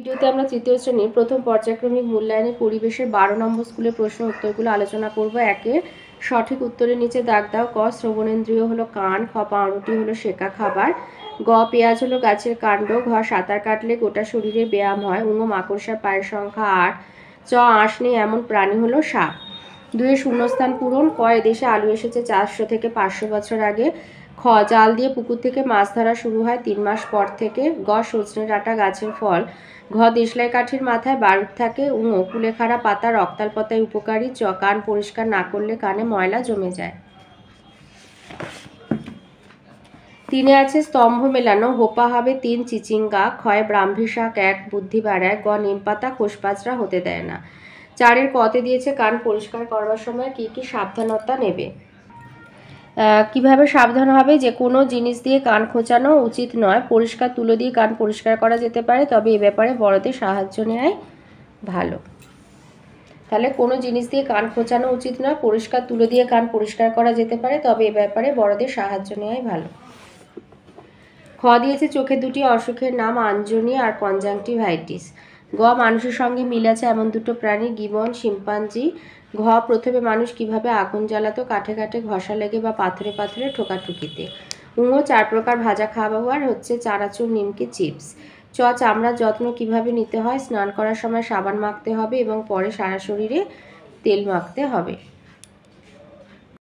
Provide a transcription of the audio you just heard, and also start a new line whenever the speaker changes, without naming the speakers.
ভিডিওতে আমরা তৃতীয় শ্রেণীর প্রথম পর্যায়ক্রমিক মূল্যায়নের পরিবেশের 12 নম্বর স্কুলের প্রশ্ন উত্তরগুলো আলোচনা করব। একে সঠিক উত্তরের নিচে দাগ দাও। ক শ্রবণেন্দ্রিয় হলো কান, খ পাউরুটি হলো শেখা খাবার, গ পেঁয়াজ হলো গাছের কাণ্ড, ঘ সাঁতার কাটলে গোটা শরীরে ব্যায়াম হয়, ঙ মাকড়সার পায়ের সংখ্যা 8, চ আঁশ নেই এমন প্রাণী হলো সাপ। 2 শূন্যস্থান পূরণ। ক এদেশে আলু এসেছে 400 থেকে 500 বছর আগে। খ জাল দিয়ে পুকুর থেকে মাছ ধরা শুরু হয় 3 মাস পর থেকে। গ সজনে ডাঁটা গাছের ফল। ঘ দেশলাই কাঠির মাথায় বারুদ থাকে। ঙ কুলেখাড়া পাতা রক্তাল পাতায় উপকারী। চ কান পরিষ্কার না করলে কানে ময়লা জমে যায়। 3 আছে স্তম্ভ মেলানো, হোপা হবে 3 চিচিঙ্গা। ক্ষয় ব্রাহ্মী শাক 1 বুদ্ধি বাড়ায়। গ নিম পাতা খোসপাচড়া হতে দেয় না। 4 কতে দিয়েছে কান পরিষ্কার করবার সময় কি কি সাবধানতা নেবে। কিভাবে সাবধান হবে, যে কোনো জিনিস দিয়ে কান খোঁচানো উচিত নয়। পরিষ্কার তুলো দিয়ে কান পরিষ্কার করা যেতে পারে, তবে এ ব্যাপারে বড়দের সাহায্য নেওয়াই ভালো। তাহলে কোনো জিনিস দিয়ে কান খোঁচানো উচিত নয়, পরিষ্কার তুলো দিয়ে কান পরিষ্কার করা যেতে পারে, তবে এ ব্যাপারে বড়দের সাহায্য নেওয়াই ভালো। খ দিয়েছে চোখের দুটি অসুখের নাম আঞ্জনি আর কনজাংটিভাইটিস। গ মানুষের সঙ্গে মিল আছে এমন দুটো প্রাণী, গিবন শিম্পাঞ্জি। ঘ প্রথমে মানুষ কিভাবে আগুন জ্বালাতো, কাঠে কাঠে ঘষা লেগে বা পাথরে পাথরে ঠোকাঠুকিতে। ঙ 4 প্রকার ভাজা খাবার হচ্ছে চানাচুর, নিমকি, চিপস। চ চামড়ার যত্ন কিভাবে নিতে হয়, স্নান করার সময় সাবান মাখতে হবে এবং পরে সারা শরীরে তেল মাখতে হবে।